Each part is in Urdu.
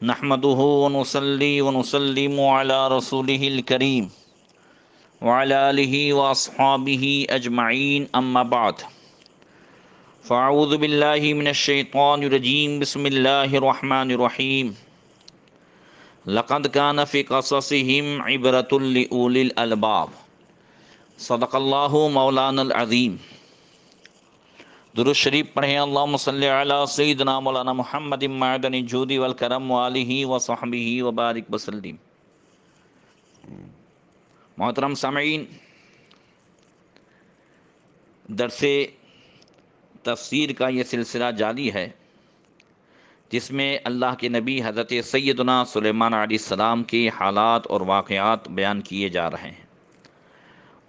نحمده ونصلي ونسلم على رسوله الكريم وعلى آله وأصحابه أجمعين أما بعد فأعوذ بالله من الشيطان الرجيم بسم الله الرحمن الرحيم لقد كان في قصصهم عبرة لأولي الألباب صدق الله مولانا العظيم۔ درود شریف پڑھیں، اللہم صلی علی سیدنا مولانا محمد معدن الجود والکرم وآلہ وصحبہ وبارک وسلم۔ محترم سامعین، درس تفسیر کا یہ سلسلہ جاری ہے جس میں اللہ کے نبی حضرت سیدنا سلیمان علیہ السلام کے حالات اور واقعات بیان کیے جا رہے ہیں۔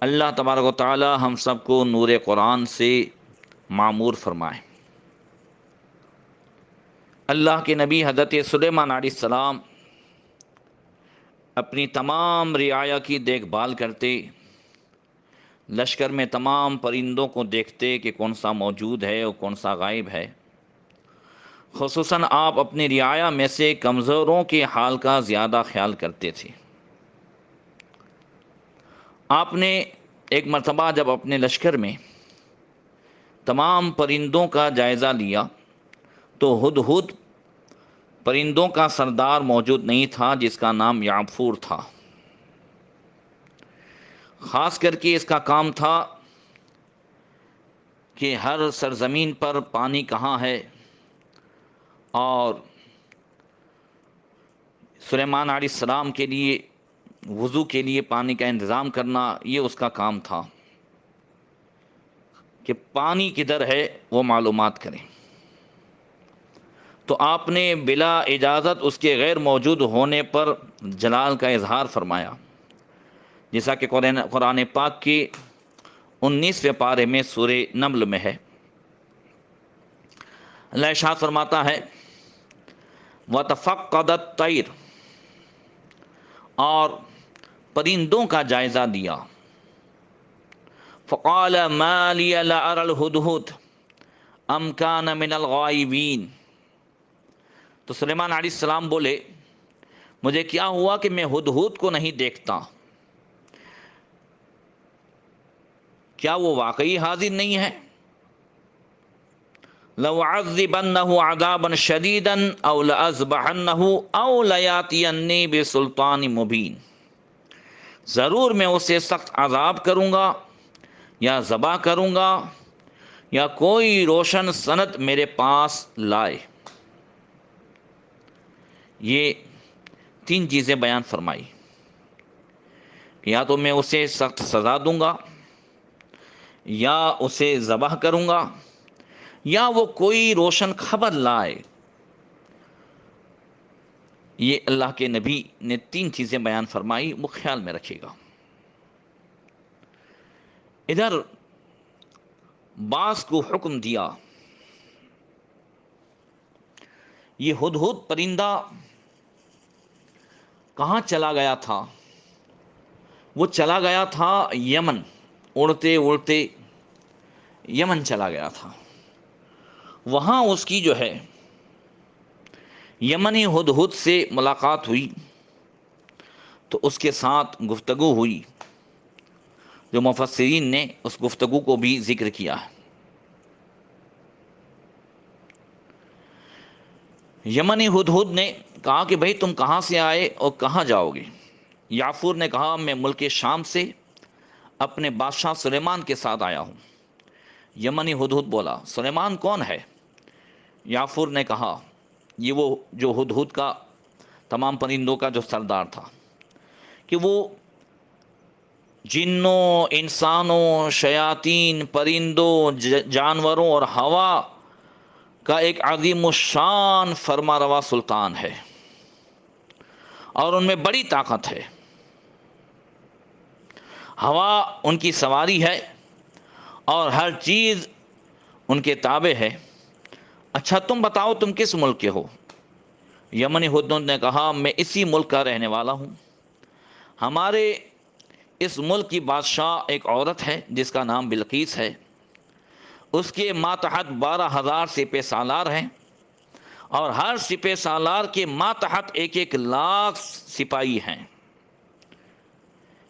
اللہ تبارک و تعالی ہم سب کو نور قرآن سے معمور فرمائے۔ اللہ کے نبی حضرت سلیمان علیہ السلام اپنی تمام رعایا کی دیکھ بھال کرتے، لشکر میں تمام پرندوں کو دیکھتے کہ کون سا موجود ہے اور کون سا غائب ہے۔ خصوصاً آپ اپنی رعایا میں سے کمزوروں کے حال کا زیادہ خیال کرتے تھے۔ آپ نے ایک مرتبہ جب اپنے لشکر میں تمام پرندوں کا جائزہ لیا تو ہدہد پرندوں کا سردار موجود نہیں تھا، جس کا نام یعفور تھا۔ خاص کر کے اس کا کام تھا کہ ہر سرزمین پر پانی کہاں ہے اور سلیمان علیہ السلام کے لیے وضو کے لیے پانی کا انتظام کرنا، یہ اس کا کام تھا کہ پانی کدھر ہے وہ معلومات کریں۔ تو آپ نے بلا اجازت اس کے غیر موجود ہونے پر جلال کا اظہار فرمایا، جیسا کہ قرآن پاک کی 19ویں پارے میں سورہ نمل میں ہے۔ اللہ ارشاد فرماتا ہے وَتَفَقَّدَ الطَّيْرَ، اور پرندوں کا جائزہ دیا۔ فَقَالَ مَا لِيَ لَا أَرَى الْهُدْهُدَ أَمْ كَانَ مِنَ الْغَائِبِينَ، تو سلیمان علیہ السلام بولے مجھے کیا ہوا کہ میں ہدہد کو نہیں دیکھتا، کیا وہ واقعی حاضر نہیں ہے؟ لَأُعَذِّبَنَّهُ عَذَابًا شَدِيدًا أَوْ لَأَذْبَحَنَّهُ أَوْ لَيَأْتِيَنِّي بِسُلْطَانٍ مُبِينٍ، ضرور میں اسے سخت عذاب کروں گا یا ذبح کروں گا یا کوئی روشن سند میرے پاس لائے۔ یہ تین چیزیں بیان فرمائی کہ یا تو میں اسے سخت سزا دوں گا، یا اسے ذبح کروں گا، یا وہ کوئی روشن خبر لائے۔ یہ اللہ کے نبی نے تین چیزیں بیان فرمائی، وہ خیال میں رکھے گا۔ ادھر باز کو حکم دیا، یہ ہدہد پرندہ کہاں چلا گیا تھا؟ وہ چلا گیا تھا یمن، اڑتے اڑتے یمن چلا گیا تھا۔ وہاں اس کی جو ہے یمنی ہدہد سے ملاقات ہوئی تو اس کے ساتھ گفتگو ہوئی، جو مفسرین نے اس گفتگو کو بھی ذکر کیا ہے۔ یمنی ہدہد نے کہا کہ بھئی تم کہاں سے آئے اور کہاں جاؤ گے؟ یعفور نے کہا میں ملک شام سے اپنے بادشاہ سلیمان کے ساتھ آیا ہوں۔ یمنی ہدہد بولا سلیمان کون ہے؟ یعفور نے کہا یہ وہ جو ہدہد کا تمام پرندوں کا جو سردار تھا، کہ وہ جنوں، انسانوں، شیاطین، پرندوں، جانوروں اور ہوا کا ایک عظیم الشان فرما روا سلطان ہے، اور ان میں بڑی طاقت ہے۔ ہوا ان کی سواری ہے اور ہر چیز ان کے تابع ہے۔ اچھا تم بتاؤ تم کس ملک کے ہو؟ یمنی ہدہد نے کہا میں اسی ملک کا رہنے والا ہوں۔ ہمارے اس ملک کی بادشاہ ایک عورت ہے جس کا نام بلقیس ہے، اس کے ماتحت 12,000 سپہ سالار ہیں، اور ہر سپہ سالار کے ماتحت 1,00,000 سپاہی ہیں۔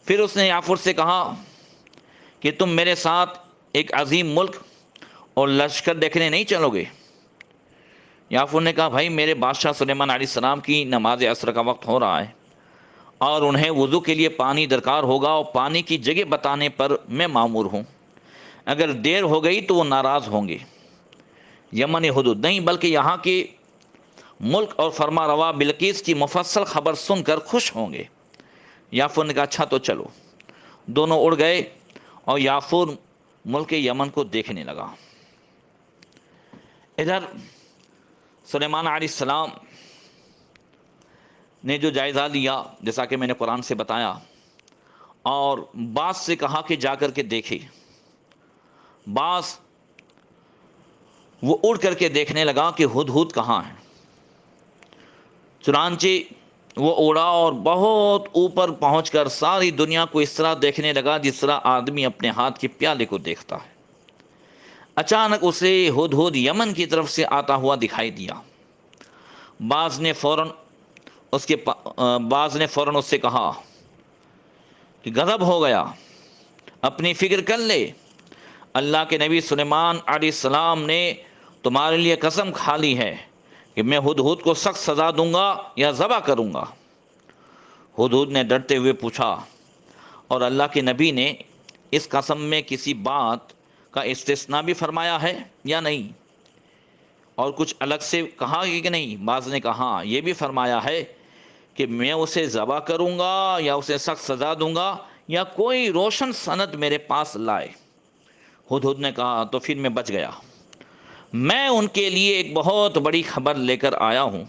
پھر اس نے یافر سے کہا کہ تم میرے ساتھ ایک عظیم ملک اور لشکر دیکھنے نہیں چلو گے؟ یافر نے کہا بھائی میرے بادشاہ سلیمان علیہ السلام کی نماز عصر کا وقت ہو رہا ہے اور انہیں وضو کے لیے پانی درکار ہوگا، اور پانی کی جگہ بتانے پر میں مامور ہوں، اگر دیر ہو گئی تو وہ ناراض ہوں گے۔ یمن حدود نہیں بلکہ یہاں کے ملک اور فرما روا بلقیس کی مفصل خبر سن کر خوش ہوں گے۔ یافر نے کہا اچھا تو چلو۔ دونوں اڑ گئے اور یافر ملک یمن کو دیکھنے لگا۔ ادھر سلیمان علیہ السلام نے جو جائزہ لیا جیسا کہ میں نے قرآن سے بتایا، اور باز سے کہا کہ جا کر کے دیکھے۔ باز وہ اڑ کر کے دیکھنے لگا کہ ہدہد کہاں ہے۔ چنانچہ وہ اڑا اور بہت اوپر پہنچ کر ساری دنیا کو اس طرح دیکھنے لگا جس طرح آدمی اپنے ہاتھ کے پیالے کو دیکھتا ہے۔ اچانک اسے ہدہد یمن کی طرف سے آتا ہوا دکھائی دیا۔ باز نے فوراً اس سے کہا کہ غضب ہو گیا، اپنی فکر کر لے، اللہ کے نبی سلیمان علیہ السلام نے تمہارے لیے قسم کھا لی ہے کہ میں ہدہد کو سخت سزا دوں گا یا ذبح کروں گا۔ ہدہد نے ڈرتے ہوئے پوچھا، اور اللہ کے نبی نے اس قسم میں کسی بات کا استثناء بھی فرمایا ہے یا نہیں، اور کچھ الگ سے کہا کہ نہیں؟ باز نے کہا ہاں، یہ بھی فرمایا ہے کہ میں اسے ذبح کروں گا یا اسے سخت سزا دوں گا یا کوئی روشن سند میرے پاس لائے۔ ہدہد نے کہا تو پھر میں بچ گیا، میں ان کے لیے ایک بہت بڑی خبر لے کر آیا ہوں۔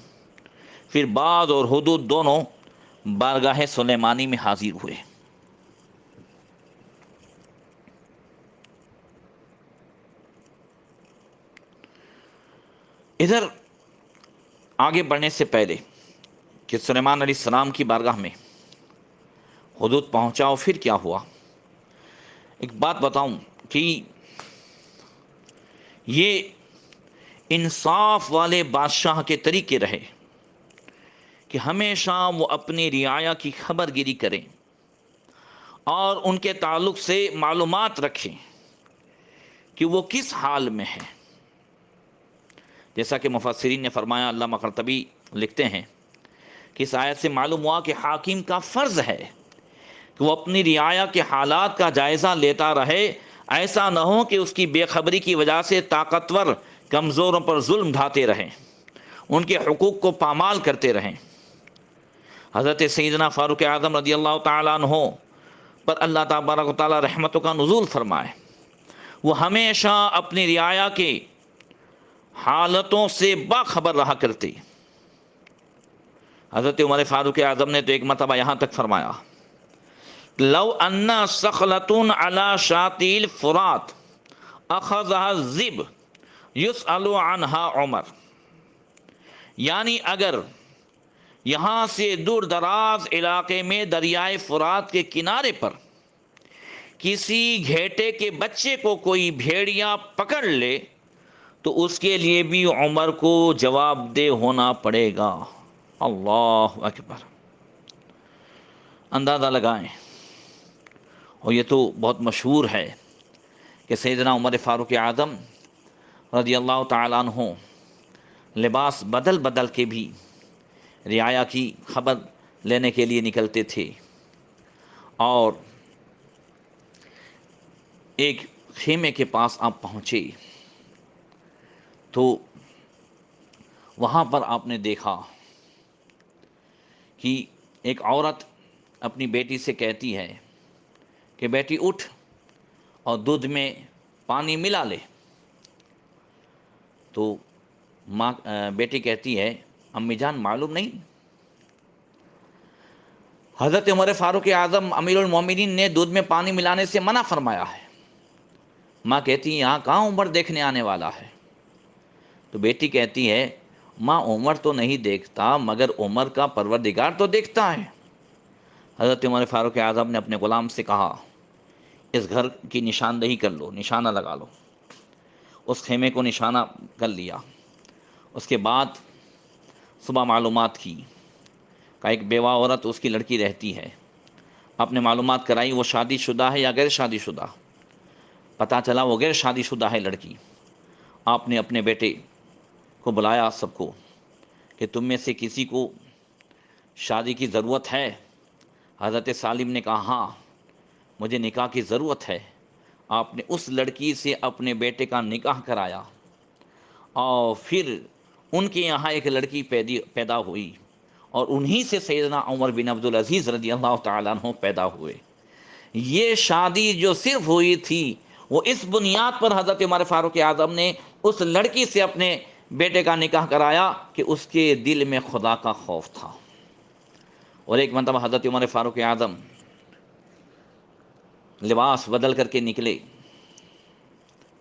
پھر باز اور ہدہد دونوں بارگاہ سلیمانی میں حاضر ہوئے۔ ادھر آگے بڑھنے سے پہلے کہ سلیمان علیہ السلام کی بارگاہ میں ہدہد پہنچا، اور پھر کیا ہوا، ایک بات بتاؤں کہ یہ انصاف والے بادشاہ کے طریقے رہے کہ ہمیشہ وہ اپنی رعایا کی خبر گیری کریں اور ان کے تعلق سے معلومات رکھیں کہ وہ کس حال میں ہے۔ جیسا کہ مفسرین نے فرمایا، علامہ قرطبی لکھتے ہیں کہ اس آیت سے معلوم ہوا کہ حاکم کا فرض ہے کہ وہ اپنی رعایا کے حالات کا جائزہ لیتا رہے، ایسا نہ ہو کہ اس کی بے خبری کی وجہ سے طاقتور کمزوروں پر ظلم ڈھاتے رہیں، ان کے حقوق کو پامال کرتے رہیں۔ حضرت سیدنا فاروق اعظم رضی اللہ تعالیٰ عنہ پر اللہ تبارک و تعالیٰ رحمتوں کا نزول فرمائے، وہ ہمیشہ اپنی رعایا کے حالتوں سے باخبر رہا کرتے۔ حضرت عمر فاروق اعظم نے تو ایک مرتبہ یہاں تک فرمایا، لو ان سخلۃ علی شاطئ الفرات اخذها الذئب یسأل عنها عمر، یعنی اگر یہاں سے دور دراز علاقے میں دریائے فرات کے کنارے پر کسی گھیٹے کے بچے کو کوئی بھیڑیا پکڑ لے تو اس کے لیے بھی عمر کو جواب دہ ہونا پڑے گا۔ اللہ اکبر، اندازہ لگائیں۔ اور یہ تو بہت مشہور ہے کہ سیدنا عمر فاروق اعظم رضی اللہ تعالیٰ عنہ لباس بدل بدل کے بھی رعایا کی خبر لینے کے لیے نکلتے تھے، اور ایک خیمے کے پاس آپ پہنچے تو وہاں پر آپ نے دیکھا کہ ایک عورت اپنی بیٹی سے کہتی ہے کہ بیٹی اٹھ اور دودھ میں پانی ملا لے۔ تو بیٹی کہتی ہے امی جان معلوم نہیں۔ حضرت عمر فاروق اعظم امیر المومنین نے دودھ میں پانی ملانے سے منع فرمایا ہے۔ ماں کہتی ہے یہاں کہاں عمر دیکھنے آنے والا ہے؟ تو بیٹی کہتی ہے ماں عمر تو نہیں دیکھتا مگر عمر کا پروردگار تو دیکھتا ہے۔ حضرت عمر فاروق اعظم نے اپنے غلام سے کہا اس گھر کی نشاندہی کر لو، نشانہ لگا لو۔ اس خیمے کو نشانہ کر لیا۔ اس کے بعد صبح معلومات کی کہ ایک بیوہ عورت اس کی لڑکی رہتی ہے. آپ نے معلومات کرائی وہ شادی شدہ ہے یا غیر شادی شدہ. پتہ چلا وہ غیر شادی شدہ ہے لڑکی. آپ نے اپنے بیٹے کو بلایا سب کو کہ تم میں سے کسی کو شادی کی ضرورت ہے؟ حضرت سالم نے کہا ہاں مجھے نکاح کی ضرورت ہے. آپ نے اس لڑکی سے اپنے بیٹے کا نکاح کرایا اور پھر ان کے یہاں ایک لڑکی پیدا ہوئی اور انہی سے سیدنا عمر بن عبدالعزیز رضی اللہ تعالیٰ عنہ پیدا ہوئے. یہ شادی جو صرف ہوئی تھی وہ اس بنیاد پر حضرت عمر فاروق اعظم نے اس لڑکی سے اپنے بیٹے کا نکاح کرایا کہ اس کے دل میں خدا کا خوف تھا. اور ایک مرتبہ حضرت عمر فاروق اعظم لباس بدل کر کے نکلے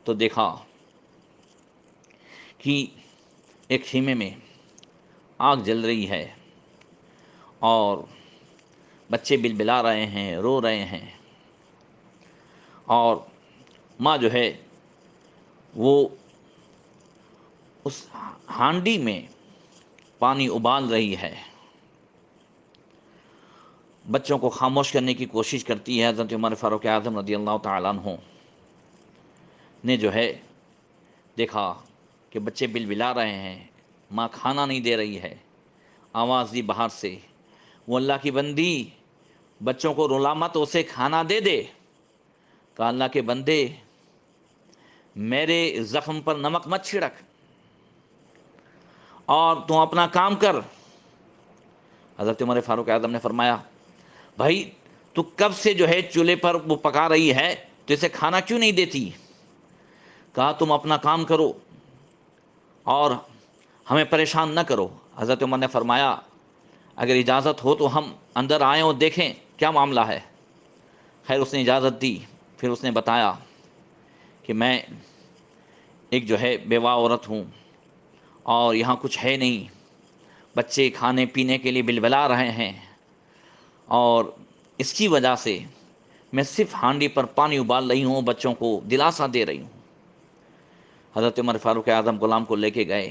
تو دیکھا کہ ایک خیمے میں آگ جل رہی ہے اور بچے بلبلا رہے ہیں، رو رہے ہیں، اور ماں جو ہے وہ اس ہانڈی میں پانی ابال رہی ہے. بچوں کو خاموش کرنے کی کوشش کرتی ہے. حضرت عمر فاروق اعظم رضی اللہ تعالیٰ عنہ نے جو ہے دیکھا کہ بچے بلبلا رہے ہیں، ماں کھانا نہیں دے رہی ہے. آواز دی باہر سے، وہ اللہ کی بندی بچوں کو رلا مت، اسے کھانا دے دے. کہا اللہ کے بندے میرے زخم پر نمک مت چھڑک اور تم اپنا کام کر. حضرت عمر فاروق اعظم نے فرمایا بھائی تو کب سے جو ہے چولہے پر وہ پکا رہی ہے تو اسے کھانا کیوں نہیں دیتی؟ کہا تم اپنا کام کرو اور ہمیں پریشان نہ کرو. حضرت عمر نے فرمایا اگر اجازت ہو تو ہم اندر آئیں اور دیکھیں کیا معاملہ ہے. خیر اس نے اجازت دی. پھر اس نے بتایا کہ میں ایک جو ہے بیوہ عورت ہوں اور یہاں کچھ ہے نہیں، بچے کھانے پینے کے لیے بلبلا رہے ہیں اور اس کی وجہ سے میں صرف ہانڈی پر پانی ابال رہی ہوں، بچوں کو دلاسا دے رہی ہوں. حضرت عمر فاروق اعظم غلام کو لے کے گئے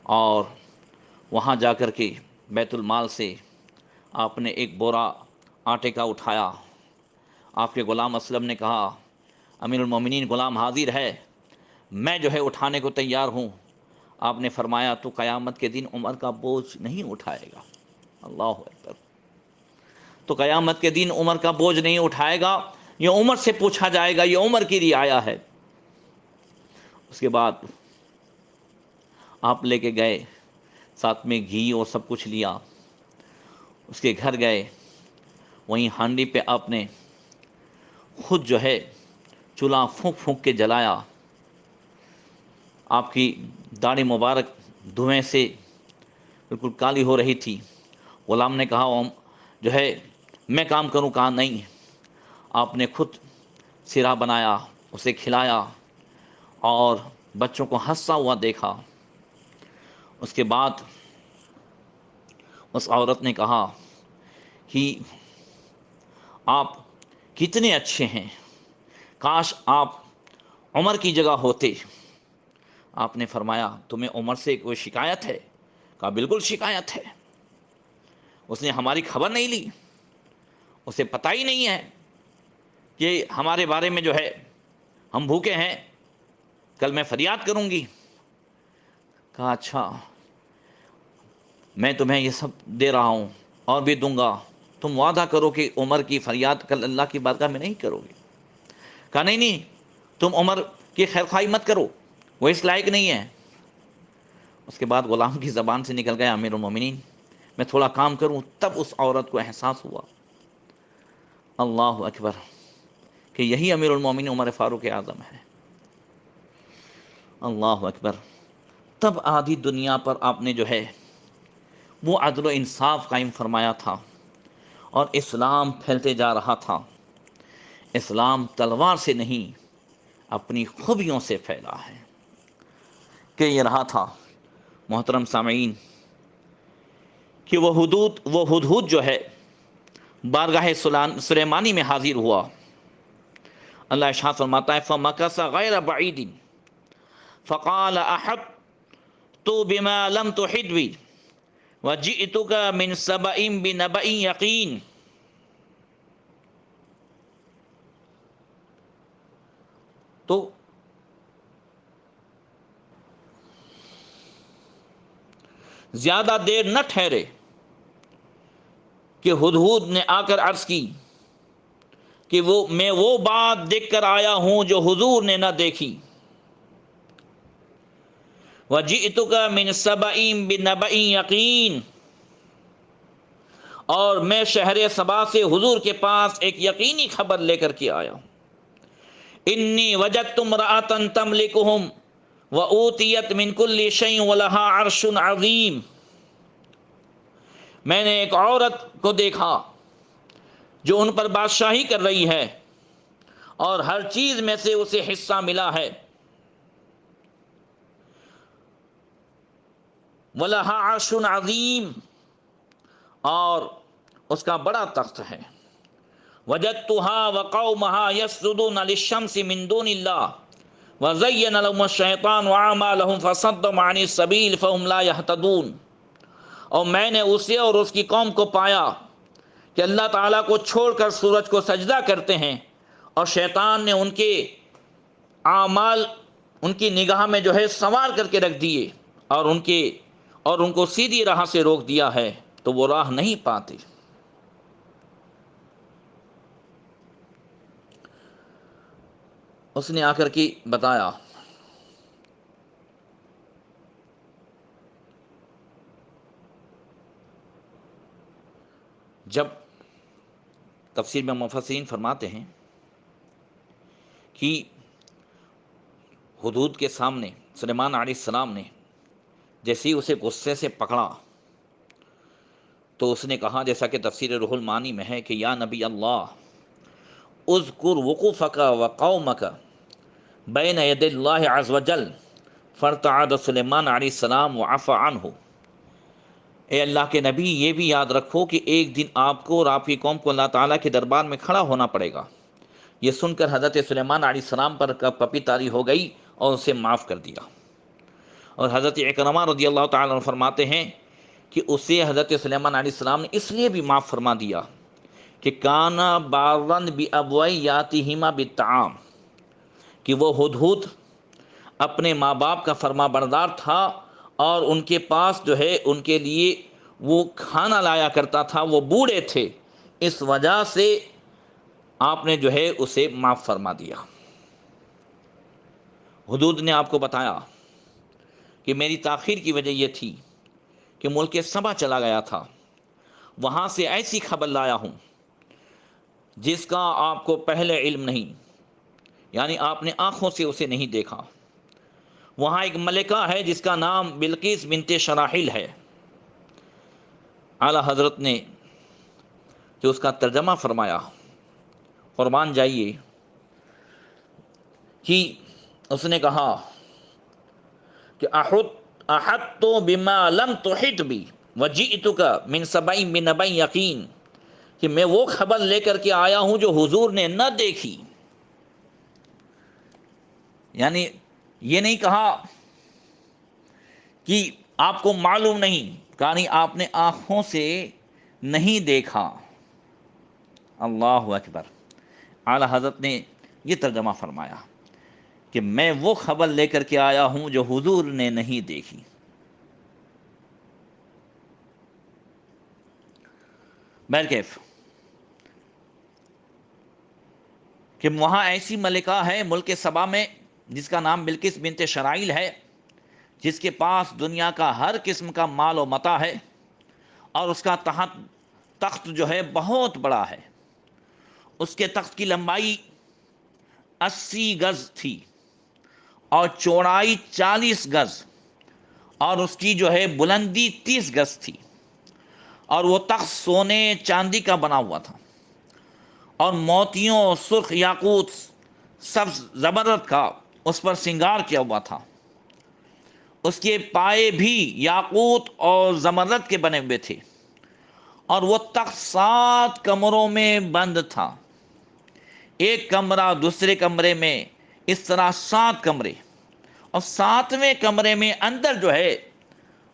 اور وہاں جا کر کے بیت المال سے آپ نے ایک بورا آٹے کا اٹھایا. آپ کے غلام اسلم نے کہا امیر المومنین غلام حاضر ہے، میں جو ہے اٹھانے کو تیار ہوں. آپ نے فرمایا تو قیامت کے دن عمر کا بوجھ نہیں اٹھائے گا. اللہ اکبر. تو قیامت کے دن عمر کا بوجھ نہیں اٹھائے گا، یہ عمر سے پوچھا جائے گا، یہ عمر کی رعایا ہے. اس کے بعد آپ لے کے گئے، ساتھ میں گھی اور سب کچھ لیا. اس کے گھر گئے، وہیں ہانڈی پہ آپ نے خود جو ہے چولہا پھونک پھونک کے جلایا. آپ کی داڑھی مبارک دھویں سے بالکل کالی ہو رہی تھی. غلام نے کہا جو ہے میں کام کروں؟ کہا نہیں. آپ نے خود سرا بنایا، اسے کھلایا اور بچوں کو ہنستا ہوا دیکھا. اس کے بعد اس عورت نے کہا کہ آپ کتنے اچھے ہیں، کاش آپ عمر کی جگہ ہوتے. آپ نے فرمایا تمہیں عمر سے کوئی شکایت ہے؟ کہا بالکل شکایت ہے. اس نے ہماری خبر نہیں لی، اسے پتہ ہی نہیں ہے کہ ہمارے بارے میں جو ہے ہم بھوکے ہیں، کل میں فریاد کروں گی. کہا اچھا میں تمہیں یہ سب دے رہا ہوں اور بھی دوں گا، تم وعدہ کرو کہ عمر کی فریاد کل اللہ کی بارگاہ میں نہیں کرو گے. کہا نہیں تم عمر کی خیر خواہی مت کرو، وہ اس لائق نہیں ہے. اس کے بعد غلام کی زبان سے نکل گیا امیر المومنین میں تھوڑا کام کروں. تب اس عورت کو احساس ہوا اللہ اکبر کہ یہی امیر المومنین عمر فاروق اعظم ہے. اللہ اکبر. تب آدھی دنیا پر آپ نے جو ہے وہ عدل و انصاف قائم فرمایا تھا اور اسلام پھیلتے جا رہا تھا. اسلام تلوار سے نہیں اپنی خوبیوں سے پھیلا ہے کہ یہ رہا تھا محترم سامعین کہ وہ ہدہد جو ہے بارگاہ سلیمانی میں حاضر ہوا. اللہ ارشاد فرماتا ہے فَمَكَثَ غَيْرَ بَعِيدٍ فَقَالَ بما لم تحط بی وجئتک من سبأ بنبأ یقین. تو زیادہ دیر نہ ٹھہرے کہ ہدہد نے آ کر عرض کی کہ میں وہ بات دیکھ کر آیا ہوں جو حضور نے نہ دیکھی. وَجِئْتُكَ مِنْ سَبَإٍ بِنَبَإٍ یقین، اور میں شہر سبا سے حضور کے پاس ایک یقینی خبر لے کر کے آیا ہوں. انی وجدت امرأة تملکہم وَأُوتِیَتْ مِنْ كُلِّ شَيْءٍ وَلَهَا عَرْشٌ عَظِيمٌ. میں نے ایک عورت کو دیکھا جو ان پر بادشاہی کر رہی ہے اور ہر چیز میں سے اسے حصہ ملا ہے. وَلَهَا عَرْشٌ عَظِيمٌ، اور اس کا بڑا تخت ہے. وَجَدْتُهَا وَقَوْمَهَا يَسْجُدُونَ لِلشَّمْسِ مِن دُونِ اللَّهِ وَزَيَّنَ لَهُمُ الشَّيْطَانُ أَعْمَالَهُمْ فَصَدَّهُمْ عَنِ السَّبِيلِ فَهُمْ لَا يَهْتَدُونَ. اور میں نے اسے اور اس کی قوم کو پایا کہ اللہ تعالیٰ کو چھوڑ کر سورج کو سجدہ کرتے ہیں، اور شیطان نے ان کے اعمال ان کی نگاہ میں جو ہے سنوار کر کے رکھ دیے اور ان کو سیدھی راہ سے روک دیا ہے، تو وہ راہ نہیں پاتے. اس نے آ کر کے بتایا جب تفسیر میں مفسرین فرماتے ہیں کہ ہدہد کے سامنے سلیمان علیہ السلام نے جیسے ہی اسے غصے سے پکڑا تو اس نے کہا، جیسا کہ تفسیر روح المعانی میں ہے، کہ یا نبی اللہ اذکر وقوفک وقومک بین ید اللہ عز وجل فارتعد سلیمان علیہ السلام وعفى عنہ. اے اللہ کے نبی، یہ بھی یاد رکھو کہ ایک دن آپ کو اور آپ کی قوم کو اللہ تعالیٰ کے دربار میں کھڑا ہونا پڑے گا. یہ سن کر حضرت سلیمان علیہ السلام پر پپی طاری ہو گئی اور اسے معاف کر دیا. اور حضرت اکرمہ رضی اللہ تعالیٰ عنہ فرماتے ہیں کہ اسے حضرت سلیمان علیہ السلام نے اس لیے بھی معاف فرما دیا کہ کانا بارن بابویاتہما بالطعام، کہ وہ ہدہد اپنے ماں باپ کا فرما بردار تھا اور ان کے پاس جو ہے ان کے لیے وہ کھانا لایا کرتا تھا. وہ بوڑھے تھے، اس وجہ سے آپ نے جو ہے اسے معاف فرما دیا. ہدہد نے آپ کو بتایا کہ میری تاخیر کی وجہ یہ تھی کہ ملک سبا چلا گیا تھا، وہاں سے ایسی خبر لایا ہوں جس کا آپ کو پہلے علم نہیں، یعنی آپ نے آنکھوں سے اسے نہیں دیکھا. وہاں ایک ملکہ ہے جس کا نام بلقیس بنت شراحیل ہے. اعلیٰ حضرت نے جو اس کا ترجمہ فرمایا، قربان جائیے، کہ اس نے کہا کہ احط بما لم تحط بی وجئتک من سبأ بنبأ یقین، کہ میں وہ خبر لے کر کے آیا ہوں جو حضور نے نہ دیکھی. یعنی یہ نہیں کہا کہ آپ کو معلوم نہیں، یعنی آپ نے آنکھوں سے نہیں دیکھا. اللہ اکبر. اعلیٰ حضرت نے یہ ترجمہ فرمایا کہ میں وہ خبر لے کر کے آیا ہوں جو حضور نے نہیں دیکھی. بہرکیف کہ وہاں ایسی ملکہ ہے ملک سبا میں جس کا نام بلقیس بنت شرائیل ہے، جس کے پاس دنیا کا ہر قسم کا مال و متاع ہے، اور اس کا تخت جو ہے بہت بڑا ہے. اس کے تخت کی لمبائی 80 گز تھی اور چوڑائی 40 گز، اور اس کی جو ہے بلندی 30 گز تھی. اور وہ تخت سونے چاندی کا بنا ہوا تھا، اور موتیوں، سرخ یاقوت، سبز زبرجد کا اس پر سنگار کیا ہوا تھا. اس کے پائے بھی یاقوت اور زمرد کے بنے ہوئے تھے، اور وہ تخت 7 کمروں میں بند تھا. ایک کمرہ دوسرے کمرے میں، اس طرح 7 کمرے، اور 7ویں کمرے میں اندر جو ہے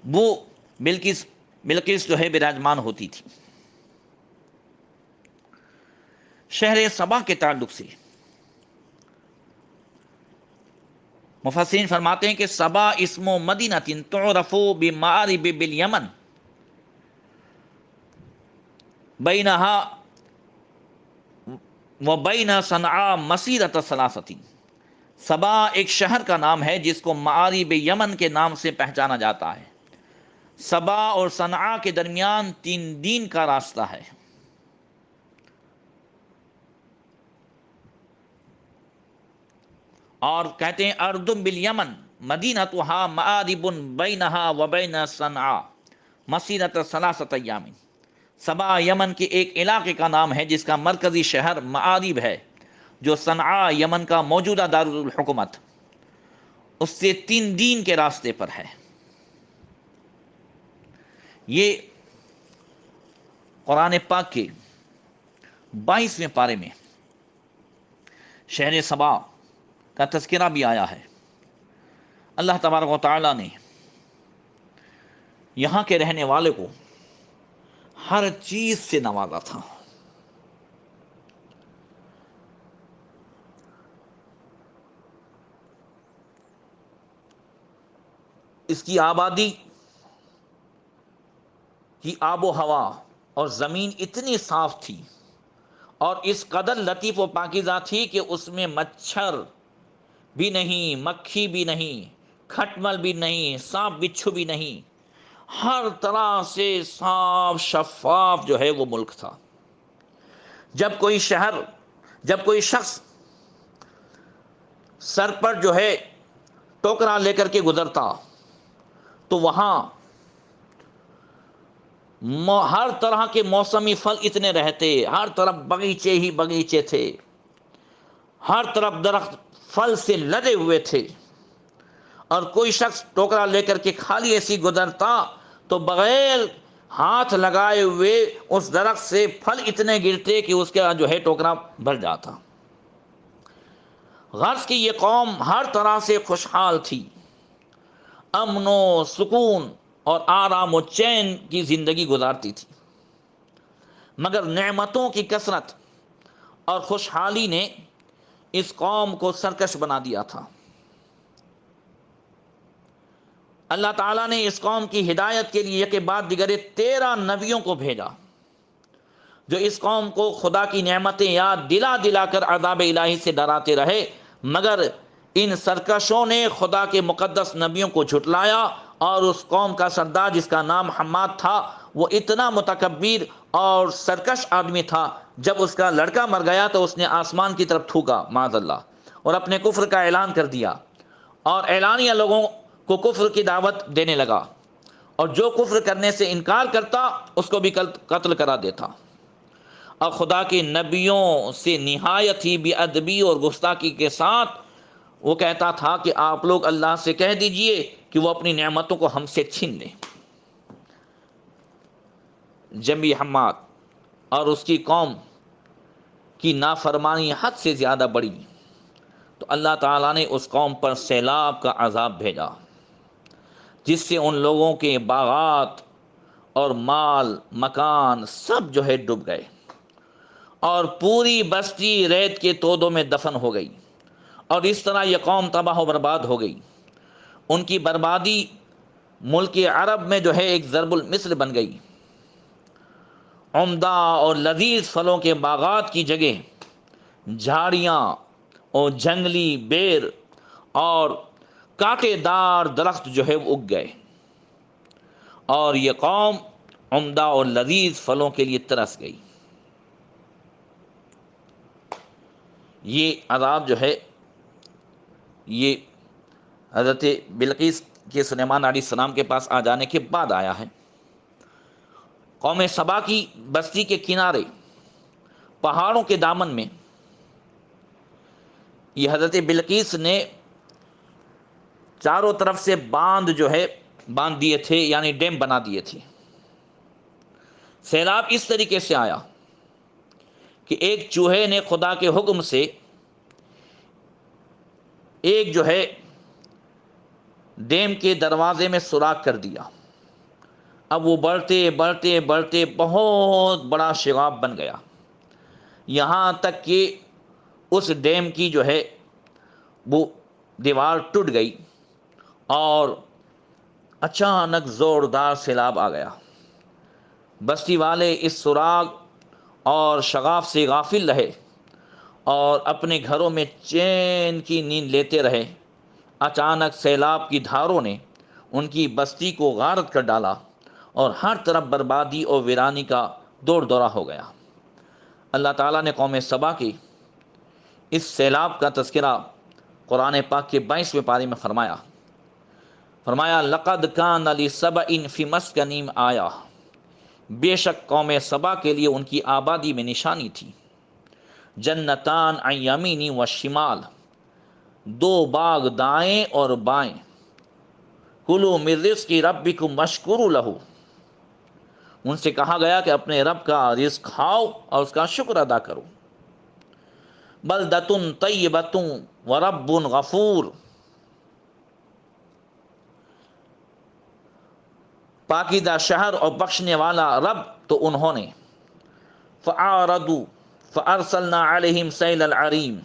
وہ بلقیس جو ہے براجمان ہوتی تھی۔ شہر سبا کے تعلق سے مفسرین فرماتے ہیں کہ سبا اسم مدینہ تعرف بمعارب بالیمن بینہا و بین صنعاء مسیرۃ ثلاثۃ۔ سبا ایک شہر کا نام ہے جس کو معارب یمن کے نام سے پہچانا جاتا ہے۔ سبا اور صنعاء کے درمیان 3 دن کا راستہ ہے۔ اور کہتے ہیں اردم بالیمن مدینتها معارب بینها و بین صنعاء مسیرۃ ثلاثۃ ایام۔ سبا یمن کے ایک علاقے کا نام ہے جس کا مرکزی شہر معارب ہے، جو صنعاء یمن کا موجودہ دارالحکومت اس سے 3 دن کے راستے پر ہے۔ یہ قرآن پاک کے 22ویں پارے میں شہر سبا کا تذکرہ بھی آیا ہے۔ اللہ تبارک و تعالی نے یہاں کے رہنے والے کو ہر چیز سے نوازا تھا۔ اس کی آبادی کی آب و ہوا اور زمین اتنی صاف تھی اور اس قدر لطیف و پاکیزہ تھی کہ اس میں مچھر بھی نہیں، مکھی بھی نہیں، کھٹمل بھی نہیں، سانپ بچھو بھی نہیں، ہر طرح سے صاف شفاف جو ہے وہ ملک تھا۔ جب کوئی شخص سر پر جو ہے ٹوکرا لے کر کے گزرتا تو وہاں ہر طرح کے موسمی پھل اتنے رہتے، ہر طرف باغیچے ہی باغیچے تھے، ہر طرف درخت پھل سے لدے ہوئے تھے، اور کوئی شخص ٹوکرا لے کر کے خالی ایسی گزرتا تو بغیر ہاتھ لگائے ہوئے اس درخت سے پھل اتنے گرتے کہ اس کا جو ہے ٹوکرا بھر جاتا۔ غرض کہ یہ قوم ہر طرح سے خوشحال تھی، امن و سکون اور آرام و چین کی زندگی گزارتی تھی، مگر نعمتوں کی کثرت اور خوشحالی نے اس قوم کو سرکش بنا دیا تھا۔ اللہ تعالیٰ نے اس قوم کی ہدایت کے لیے کے بعد دیگر 13 نبیوں کو بھیجا، جو اس قوم کو خدا کی نعمتیں یاد دلا دلا کر عذاب الہی سے ڈراتے رہے، مگر ان سرکشوں نے خدا کے مقدس نبیوں کو جھٹلایا، اور اس قوم کا سردار جس کا نام حماد تھا وہ اتنا متکبر اور سرکش آدمی تھا، جب اس کا لڑکا مر گیا تو اس نے آسمان کی طرف تھوکا معاذ اللہ، اور اپنے کفر کا اعلان کر دیا، اور اعلانیہ لوگوں کو کفر کی دعوت دینے لگا، اور جو کفر کرنے سے انکار کرتا اس کو بھی قتل کرا دیتا، اور خدا کے نبیوں سے نہایت ہی بے ادبی اور گستاخی کے ساتھ وہ کہتا تھا کہ آپ لوگ اللہ سے کہہ دیجئے کہ وہ اپنی نعمتوں کو ہم سے چھین لیں۔ جب بھی حماد اور اس کی قوم کی نافرمانی حد سے زیادہ بڑھی تو اللہ تعالیٰ نے اس قوم پر سیلاب کا عذاب بھیجا، جس سے ان لوگوں کے باغات اور مال مکان سب جو ہے ڈوب گئے، اور پوری بستی ریت کے تودوں میں دفن ہو گئی، اور اس طرح یہ قوم تباہ و برباد ہو گئی۔ ان کی بربادی ملک عرب میں جو ہے ایک ضرب المثل بن گئی۔ عمدہ اور لذیذ پھلوں کے باغات کی جگہ جھاڑیاں اور جنگلی بیر اور کانٹے دار درخت جو ہے وہ اگ گئے، اور یہ قوم عمدہ اور لذیذ پھلوں کے لیے ترس گئی۔ یہ عذاب جو ہے یہ حضرت بلقیس کے سلیمان علیہ السلام کے پاس آ جانے کے بعد آیا ہے۔ قوم سبا کی بستی کے کنارے پہاڑوں کے دامن میں یہ حضرت بلقیس نے چاروں طرف سے باندھ جو ہے باندھ دیے تھے، یعنی ڈیم بنا دیے تھے۔ سیلاب اس طریقے سے آیا کہ ایک چوہے نے خدا کے حکم سے ایک جو ہے ڈیم کے دروازے میں سوراخ کر دیا، اب وہ بڑھتے بڑھتے بڑھتے بہت بڑا شگاف بن گیا، یہاں تک کہ اس ڈیم کی جو ہے وہ دیوار ٹوٹ گئی اور اچانک زوردار سیلاب آ گیا۔ بستی والے اس سراغ اور شگاف سے غافل رہے اور اپنے گھروں میں چین کی نیند لیتے رہے۔ اچانک سیلاب کی دھاروں نے ان کی بستی کو غارت کر ڈالا اور ہر طرف بربادی اور ویرانی کا دور دورہ ہو گیا۔ اللہ تعالیٰ نے قوم سبا کی اس سیلاب کا تذکرہ قرآن پاک کے 22ویں پارے میں فرمایا لقد کان لسبإ فی مسکنہم آیہ، بے شک قوم سبا کے لیے ان کی آبادی میں نشانی تھی۔ جنتان عن یمین و شمال، دو باغ دائیں اور بائیں۔ کلوا من رزق ربکم واشکروا لہ، ان سے کہا گیا کہ اپنے رب کا رزق کھاؤ اور اس کا شکر ادا کرو۔ بلدۃ طیبۃ ورب غفور، پاکیزہ شہر اور بخشنے والا رب تو انہوں نے۔ فأعرضوا فأرسلنا علیہم سیل العریم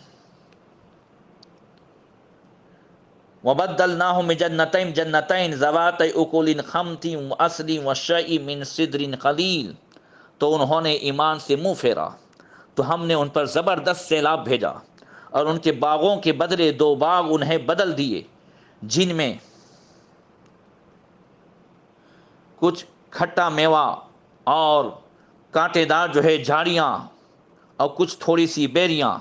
وبدلناہم جنتین ذواتئی اکل خمط وعسل وشیء من سدر قلیل، تو انہوں نے ایمان سے منہ پھیرا تو ہم نے ان پر زبردست سیلاب بھیجا اور ان کے باغوں کے بدلے 2 باغ انہیں بدل دیے، جن میں کچھ کھٹا میوہ اور کانٹے دار جو ہے جھاڑیاں اور کچھ تھوڑی سی بیریاں۔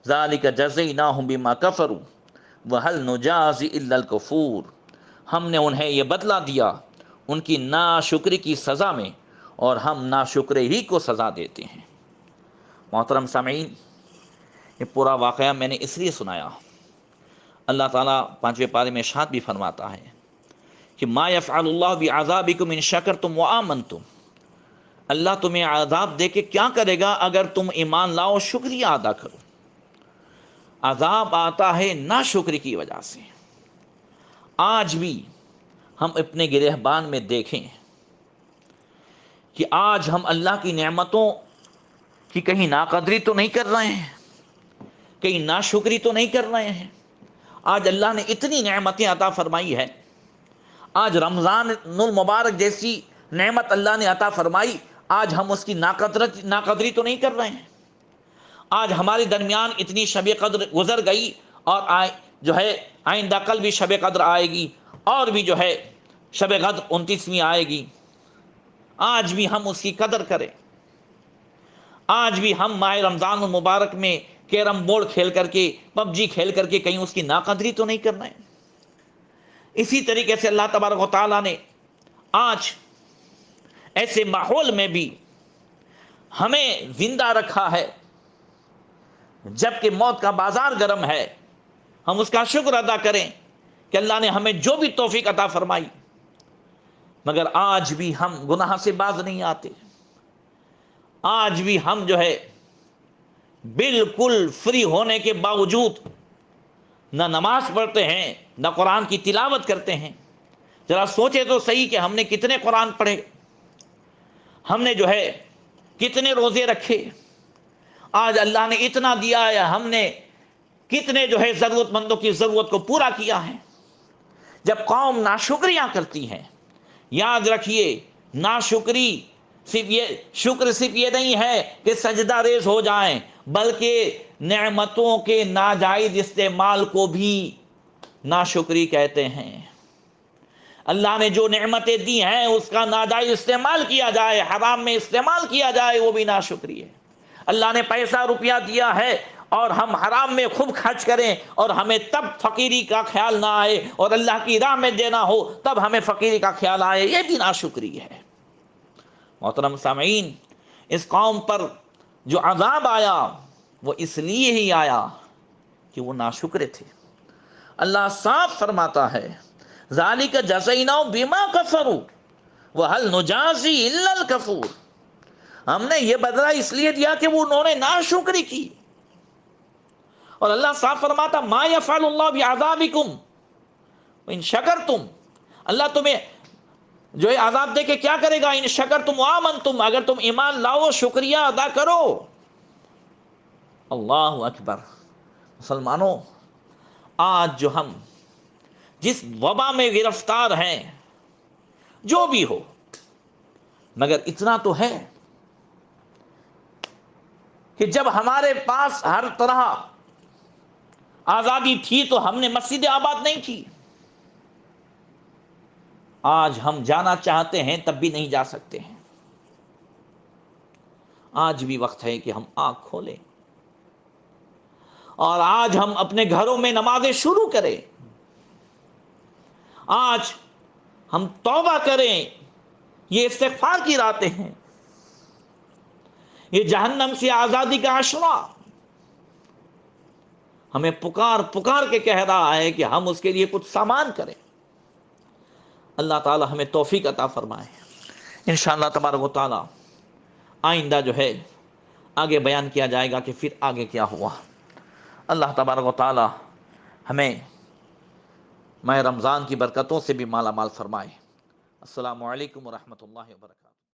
ذالک جزیناہم بما کفروا وہل نجازی الا الکفور، ہم نے انہیں یہ بدلہ دیا ان کی ناشکری کی سزا میں، اور ہم ناشکرے ہی کو سزا دیتے ہیں۔ محترم سامعین، یہ پورا واقعہ میں نے اس لیے سنایا، اللہ تعالیٰ 5ویں پارے میں ارشاد بھی فرماتا ہے کہ ما یفعل اللہ بعذابکم ان شکرتم وآمنتم، اللہ تمہیں عذاب دے کے کیا کرے گا اگر تم ایمان لاؤ، شکریہ ادا کرو۔ عذاب آتا ہے ناشکری کی وجہ سے۔ آج بھی ہم اپنے گریہبان میں دیکھیں کہ آج ہم اللہ کی نعمتوں کی کہیں ناقدری تو نہیں کر رہے ہیں، کہیں ناشکری تو نہیں کر رہے ہیں۔ آج اللہ نے اتنی نعمتیں عطا فرمائی ہے، آج رمضان المبارک جیسی نعمت اللہ نے عطا فرمائی، آج ہم اس کی ناقدری تو نہیں کر رہے ہیں۔ آج ہمارے درمیان اتنی شب قدر گزر گئی اور جو ہے آئندہ کل بھی شب قدر آئے گی، اور بھی جو ہے شب قدر 29ویں آئے گی، آج بھی ہم اس کی قدر کریں۔ آج بھی ہم ماہ رمضان المبارک میں کیرم بورڈ کھیل کر کے، پب جی کھیل کر کے کہیں اس کی ناقدری تو نہیں کر رہے ہیں۔ اسی طریقے سے اللہ تبارک و تعالیٰ نے آج ایسے ماحول میں بھی ہمیں زندہ رکھا ہے، جبکہ موت کا بازار گرم ہے، ہم اس کا شکر ادا کریں کہ اللہ نے ہمیں جو بھی توفیق عطا فرمائی، مگر آج بھی ہم گناہ سے باز نہیں آتے۔ آج بھی ہم جو ہے بالکل فری ہونے کے باوجود نہ نماز پڑھتے ہیں، نہ قرآن کی تلاوت کرتے ہیں۔ ذرا سوچے تو صحیح کہ ہم نے کتنے قرآن پڑھے، ہم نے جو ہے کتنے روزے رکھے، آج اللہ نے اتنا دیا ہے، ہم نے کتنے جو ہے ضرورت مندوں کی ضرورت کو پورا کیا ہے۔ جب قوم ناشکریاں کرتی ہیں، یاد رکھیے ناشکری صرف یہ نہیں ہے کہ سجدہ ریز ہو جائیں، بلکہ نعمتوں کے ناجائز استعمال کو بھی ناشکری کہتے ہیں۔ اللہ نے جو نعمتیں دی ہیں اس کا ناجائز استعمال کیا جائے، حرام میں استعمال کیا جائے، وہ بھی ناشکری ہے۔ اللہ نے پیسہ روپیہ دیا ہے اور ہم حرام میں خوب خرچ کریں اور ہمیں تب فقیری کا خیال نہ آئے، اور اللہ کی راہ میں دینا ہو تب ہمیں فقیری کا خیال آئے، یہ بھی ناشکری ہے۔ محترم سامعین، اس قوم پر جو عذاب آیا وہ اس لیے ہی آیا کہ وہ ناشکرے تھے۔ اللہ صاف فرماتا ہے ذالک جزیناہم بما کفروا وہل نجازی الا الکفور، ہم نے یہ بدلہ اس لیے دیا کہ وہ انہوں نے ناشکری کی۔ اور اللہ صاف فرماتا ما یفعل اللہ بعذابکم ان شکرتم، اللہ تمہیں جو یہ عذاب دے کے کیا کرے گا؟ ان شکرتم وآمنتم، اگر تم ایمان لاؤ شکریہ ادا کرو۔ اللہ اکبر۔ مسلمانوں، آج جو ہم جس وبا میں گرفتار ہیں، جو بھی ہو، مگر اتنا تو ہے کہ جب ہمارے پاس ہر طرح آزادی تھی تو ہم نے مسجدیں آباد نہیں کی۔ آج ہم جانا چاہتے ہیں تب بھی نہیں جا سکتے ہیں۔ آج بھی وقت ہے کہ ہم آنکھ کھولیں اور آج ہم اپنے گھروں میں نمازیں شروع کریں۔ آج ہم توبہ کریں۔ یہ استغفار کی راتیں ہیں، یہ جہنم سے آزادی کا عشرہ ہمیں پکار پکار کے کہہ رہا ہے کہ ہم اس کے لیے کچھ سامان کریں۔ اللہ تعالی ہمیں توفیق عطا فرمائے۔ انشاءاللہ تبارک و تعالی آئندہ جو ہے آگے بیان کیا جائے گا کہ پھر آگے کیا ہوا۔ اللہ تبارک و تعالی ہمیں ماہ رمضان کی برکتوں سے بھی مالا مال فرمائے۔ السلام علیکم ورحمۃ اللہ وبرکاتہ۔